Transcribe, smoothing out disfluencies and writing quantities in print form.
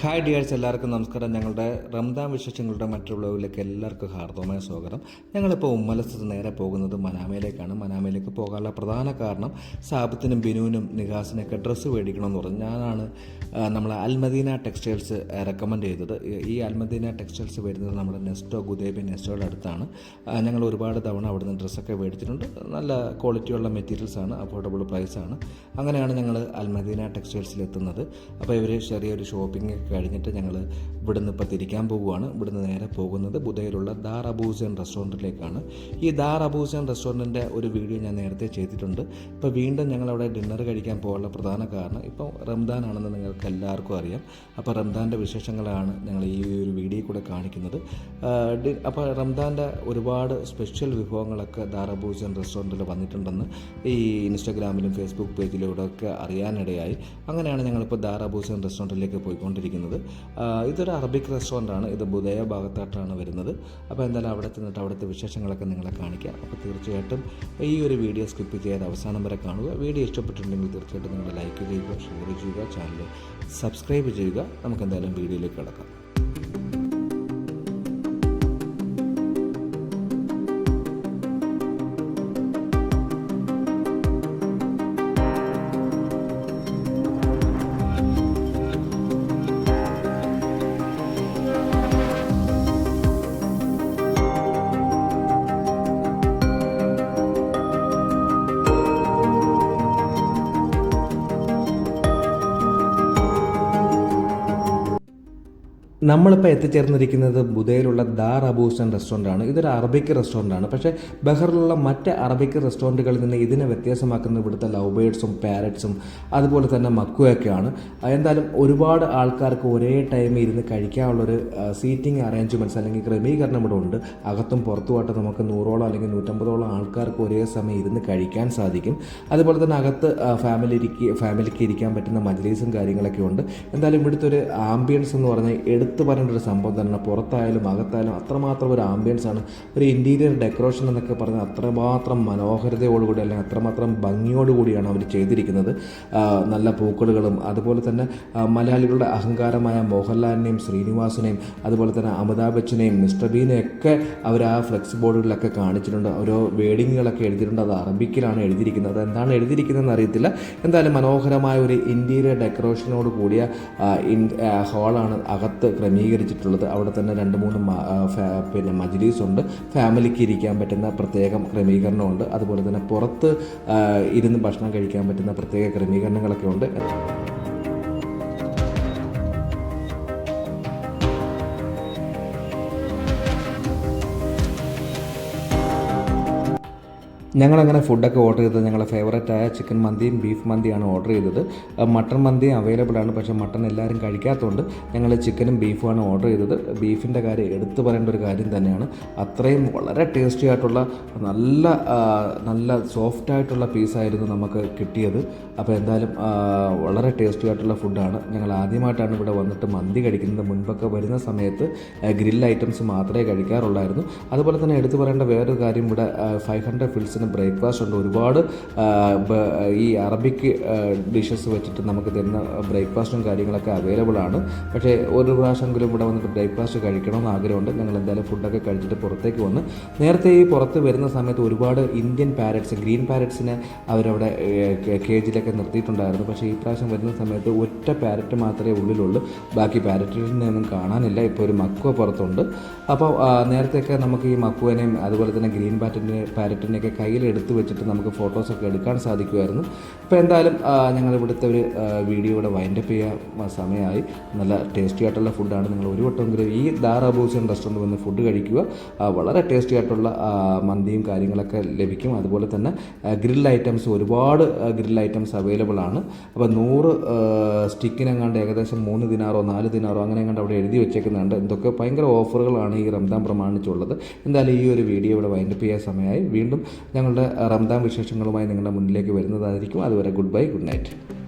Hi dears, എല്ലാവർക്കും നമസ്കാരം. ഞങ്ങളുടെ റംദാൻ വിശേഷങ്ങളുടെ മറ്റൊരു വ്ലോഗിലേക്ക് എല്ലാവർക്കും ഹാർദവമായ സ്വാഗതം. ഞങ്ങളിപ്പോൾ ഉമ്മലത്ത് നേരെ പോകുന്നത് മനാമയിലേക്കാണ്. മനാമയിലേക്ക് പോകാനുള്ള പ്രധാന കാരണം സാബത്തിനും ബിനുവിനും നിഹാസിനൊക്കെ ഡ്രസ്സ് മേടിക്കണമെന്ന് പറഞ്ഞു. ഞാനാണ് നമ്മൾ അൽമദീന ടെക്സ്റ്റൈൽസ് റെക്കമെൻഡ് ചെയ്തത്. ഈ അൽമദീന ടെക്സ്റ്റൈൽസ് വരുന്നത് നമ്മുടെ നെസ്റ്റോ ഗുദേബി നെസ്റ്റോയുടെ അടുത്താണ്. ഞങ്ങൾ ഒരുപാട് തവണ അവിടുന്ന് ഡ്രസ്സൊക്കെ മേടിച്ചിട്ടുണ്ട്. നല്ല ക്വാളിറ്റിയുള്ള മെറ്റീരിയൽസാണ്, അഫോർഡബിൾ പ്രൈസാണ്. അങ്ങനെയാണ് ഞങ്ങൾ അൽമദീന ടെക്സ്റ്റൈൽസിൽ എത്തുന്നത്. അപ്പോൾ ഇവർ ചെറിയൊരു ഷോപ്പിംഗ് കഴിഞ്ഞിട്ട് ഞങ്ങൾ ഇവിടുന്ന് ഇപ്പോൾ തിരിക്കാൻ പോവുകയാണ്. ഇവിടുന്ന് നേരെ പോകുന്നത് ബുധയിലുള്ള ദാർ അബൂസൈൻ റെസ്റ്റോറൻറ്റിലേക്കാണ്. ഈ ദാർ അബൂസൈൻ റെസ്റ്റോറൻറ്റിൻ്റെ ഒരു വീഡിയോ ഞാൻ നേരത്തെ ചെയ്തിട്ടുണ്ട്. ഇപ്പോൾ വീണ്ടും ഞങ്ങളവിടെ ഡിന്നർ കഴിക്കാൻ പോകാനുള്ള പ്രധാന കാരണം ഇപ്പോൾ റംദാൻ ആണെന്ന് നിങ്ങൾക്ക് എല്ലാവർക്കും അറിയാം. അപ്പോൾ റംദാൻ്റെ വിശേഷങ്ങളാണ് ഞങ്ങൾ ഈ ഒരു വീഡിയോയിൽ കൂടെ കാണിക്കുന്നത്. അപ്പോൾ റംദാൻ്റെ ഒരുപാട് സ്പെഷ്യൽ വിഭവങ്ങളൊക്കെ ദാർ അബൂസൈൻ റെസ്റ്റോറൻറ്റിൽ വന്നിട്ടുണ്ടെന്ന് ഈ ഇൻസ്റ്റാഗ്രാമിലും ഫേസ്ബുക്ക് പേജിലൂടെ ഒക്കെ അറിയാനിടയായി. അങ്ങനെയാണ് ഞങ്ങളിപ്പോൾ ദാർ അബൂസൈൻ റെസ്റ്റോറൻറ്റിലേക്ക് പോയിക്കൊണ്ടിരിക്കുന്നത്. ഇതൊരു അറബിക് റെസ്റ്റോറൻ്റാണ്. ഇത് ബുദയ ഭാഗത്തായിട്ടാണ് വരുന്നത്. അപ്പോൾ എന്തായാലും അവിടെ ചെന്നിട്ട് അവിടുത്തെ വിശേഷങ്ങളൊക്കെ നിങ്ങളെ കാണിക്കാം. അപ്പോൾ തീർച്ചയായിട്ടും ഈ ഒരു വീഡിയോ സ്കിപ്പ് ചെയ്യാതെ അവസാനം വരെ കാണുക. വീഡിയോ ഇഷ്ടപ്പെട്ടിട്ടുണ്ടെങ്കിൽ തീർച്ചയായിട്ടും നിങ്ങൾ ലൈക്ക് ചെയ്യുക, ഷെയർ ചെയ്യുക, ചാനൽ സബ്സ്ക്രൈബ് ചെയ്യുക. നമുക്ക് എന്തായാലും വീഡിയോയിലേക്ക് കിടക്കാം. നമ്മളിപ്പോൾ എത്തിച്ചേർന്നിരിക്കുന്നത് ബുദയിലുള്ള ദാർ അബൂസൈൻ റെസ്റ്റോറൻ്റാണ്. ഇതൊരു അറബിക് റെസ്റ്റോറൻ്റാണ്. പക്ഷേ ബഹറിലുള്ള മറ്റ് അറബിക് റെസ്റ്റോറൻറ്റുകളിൽ നിന്ന് ഇതിനെ വ്യത്യാസമാക്കുന്ന ഇവിടുത്തെ ലവ് ബേർഡ്സും പാരറ്റ്സും അതുപോലെ തന്നെ മക്കുവൊക്കെയാണ്. എന്തായാലും ഒരുപാട് ആൾക്കാർക്ക് ഒരേ ടൈമിൽ ഇരുന്ന് കഴിക്കാനുള്ളൊരു സീറ്റിംഗ് അറേഞ്ച്മെൻറ്റ്സ് അല്ലെങ്കിൽ ക്രമീകരണം ഇവിടെ ഉണ്ട്. അകത്തും പുറത്തുമായിട്ട് നമുക്ക് 100ഓളം അല്ലെങ്കിൽ 150ഓളം ആൾക്കാർക്ക് ഒരേ സമയം ഇരുന്ന് കഴിക്കാൻ സാധിക്കും. അതുപോലെ തന്നെ അകത്ത് ഫാമിലിക്ക് ഇരിക്കാൻ പറ്റുന്ന മജ്‌ലിസും കാര്യങ്ങളൊക്കെ ഉണ്ട്. എന്തായാലും ഇവിടുത്തെ ഒരു ആംബിയൻസ് എന്ന് പറഞ്ഞാൽ എടുത്തു പറയേണ്ട ഒരു സംഭവം തന്നെയാണ്. പുറത്തായാലും അകത്തായാലും അത്രമാത്രം ഒരു ആംബിയൻസ് ആണ്. ഒരു ഇൻറ്റീരിയർ ഡെക്കറേഷൻ എന്നൊക്കെ പറഞ്ഞാൽ അത്രമാത്രം മനോഹരതയോടുകൂടി അല്ലെങ്കിൽ അത്രമാത്രം ഭംഗിയോടുകൂടിയാണ് അവർ ചെയ്തിരിക്കുന്നത്. നല്ല പൂക്കളുകളും അതുപോലെ തന്നെ മലയാളികളുടെ അഹങ്കാരമായ മോഹൻലാലിനെയും ശ്രീനിവാസിനെയും അതുപോലെ തന്നെ അമിതാഭ് ബച്ചനെയും മിസ്റ്റർ ബീനെയും ഒക്കെ അവർ ആ ഫ്ലെക്സ് ബോർഡുകളിലൊക്കെ കാണിച്ചിട്ടുണ്ട്. ഓരോ വേഡിങ്ങുകളൊക്കെ എഴുതിയിട്ടുണ്ട്. അത് അറബിക്കിലാണ് എഴുതിയിരിക്കുന്നത്. അതെന്താണ് എഴുതിയിരിക്കുന്നതെന്ന് അറിയത്തില്ല. എന്തായാലും മനോഹരമായ ഒരു ഇൻറ്റീരിയർ ഡെക്കറേഷനോട് കൂടിയ ഹാളാണ് അകത്ത് ക്രമീകരിച്ചിട്ടുള്ളത്. അവിടെ തന്നെ 2-3 മജ്‌ലിസ് ഉണ്ട്. ഫാമിലിക്ക് ഇരിക്കാൻ പറ്റുന്ന പ്രത്യേകം ക്രമീകരണമുണ്ട്. അതുപോലെ തന്നെ പുറത്ത് ഇരുന്ന് ഭക്ഷണം കഴിക്കാൻ പറ്റുന്ന പ്രത്യേക ക്രമീകരണങ്ങളൊക്കെ ഉണ്ട്. ഞങ്ങളങ്ങനെ ഫുഡൊക്കെ ഓർഡർ ചെയ്തത് ഞങ്ങളുടെ ഫേവറേറ്റായ ചിക്കൻ മന്തിയും ബീഫ് മന്തിയാണ് ഓർഡർ ചെയ്തത്. മട്ടൺ മന്തിയും അവൈലബിൾ ആണ്. പക്ഷേ മട്ടൺ എല്ലാവരും കഴിക്കാത്തതുകൊണ്ട് ഞങ്ങൾ ചിക്കനും ബീഫുമാണ് ഓർഡർ ചെയ്തത്. ബീഫിൻ്റെ കാര്യം എടുത്തു പറയേണ്ട ഒരു കാര്യം തന്നെയാണ്. അത്രയും വളരെ ടേസ്റ്റി ആയിട്ടുള്ള നല്ല സോഫ്റ്റായിട്ടുള്ള പീസായിരുന്നു നമുക്ക് കിട്ടിയത്. അപ്പോൾ എന്തായാലും വളരെ ടേസ്റ്റി ആയിട്ടുള്ള ഫുഡാണ്. ഞങ്ങൾ ആദ്യമായിട്ടാണ് ഇവിടെ വന്നിട്ട് മന്തി കഴിക്കുന്നത്. മുൻപൊക്കെ വരുന്ന സമയത്ത് ഗ്രിൽ ഐറ്റംസ് മാത്രമേ കഴിക്കാറുള്ളായിരുന്നു. അതുപോലെ തന്നെ എടുത്തു പറയേണ്ട വേറൊരു കാര്യം, ഇവിടെ 500 ഫിൽസിന് ബ്രേക്ക്ഫാസ്റ്റ് ഉണ്ട്. ഒരുപാട് ഈ അറബിക് ഡിഷസ് വെച്ചിട്ട് നമുക്ക് തരുന്ന ബ്രേക്ക്ഫാസ്റ്റും കാര്യങ്ങളൊക്കെ അവൈലബിൾ ആണ്. പക്ഷേ ഒരു പ്രാവശ്യമെങ്കിലും ഇവിടെ വന്നിട്ട് ബ്രേക്ക്ഫാസ്റ്റ് കഴിക്കണമെന്ന് ആഗ്രഹമുണ്ട്. ഞങ്ങൾ എന്തായാലും ഫുഡൊക്കെ കഴിച്ചിട്ട് പുറത്തേക്ക് വന്ന് നേരത്തെ ഈ പുറത്ത് വരുന്ന സമയത്ത് ഒരുപാട് ഇന്ത്യൻ പാരറ്റ്സ്, ഗ്രീൻ പാരറ്റ്സിനെ അവരവിടെ കേജിലൊക്കെ നിർത്തിയിട്ടുണ്ടായിരുന്നു. പക്ഷേ ഈ പ്രാവശ്യം വരുന്ന സമയത്ത് ഒറ്റ പാരറ്റ് മാത്രമേ ഉള്ളിലുള്ളൂ. ബാക്കി പാരറ്റിനെ ഒന്നും കാണാനില്ല. ഇപ്പോൾ ഒരു മക്കുവ പുറത്തുണ്ട്. അപ്പോൾ നേരത്തെയൊക്കെ നമുക്ക് ഈ മക്കുവനെയും അതുപോലെ തന്നെ ഗ്രീൻ പാരറ്റിനെയൊക്കെ കയ്യിലെടുത്ത് വെച്ചിട്ട് നമുക്ക് ഫോട്ടോസൊക്കെ എടുക്കാൻ സാധിക്കുമായിരുന്നു. അപ്പോൾ എന്തായാലും ഞങ്ങൾ ഇവിടുത്തെ ഒരു വീഡിയോ ഇവിടെ വൈൻഡപ്പ് ചെയ്യാൻ സമയമായി. നല്ല ടേസ്റ്റി ആയിട്ടുള്ള ഫുഡാണ്. നിങ്ങൾ ഒരു വട്ടമെങ്കിലും ഈ ദാർ അബൂസൈൻ റെസ്റ്റോറൻറ്റ് വന്ന് ഫുഡ് കഴിക്കുക. വളരെ ടേസ്റ്റി ആയിട്ടുള്ള മന്തിയും കാര്യങ്ങളൊക്കെ ലഭിക്കും. അതുപോലെ തന്നെ ഗ്രിൽ ഐറ്റംസ്, ഒരുപാട് ഗ്രിൽ ഐറ്റംസ് അവൈലബിൾ ആണ്. അപ്പോൾ 100 സ്റ്റിക്കിനെങ്ങാണ്ട് ഏകദേശം 3 ദിനാറോ 4 ദിനാറോ അങ്ങനെ എങ്ങാണ്ട് അവിടെ എഴുതി വെച്ചേക്കുന്നുണ്ട്. എന്തൊക്കെ ഭയങ്കര ഓഫറുകളാണ് ഈ റംദാൻ പ്രമാണിച്ചുള്ളത്. എന്തായാലും ഈ ഒരു വീഡിയോ ഇവിടെ വൈൻഡപ്പ് ചെയ്യാൻ സമയമായി. വീണ്ടും ഞങ്ങളുടെ റംദാൻ വിശേഷങ്ങളുമായി നിങ്ങളുടെ മുന്നിലേക്ക് വരുന്നതായിരിക്കും. അതുവരെ ഗുഡ് ബൈ, ഗുഡ് നൈറ്റ്.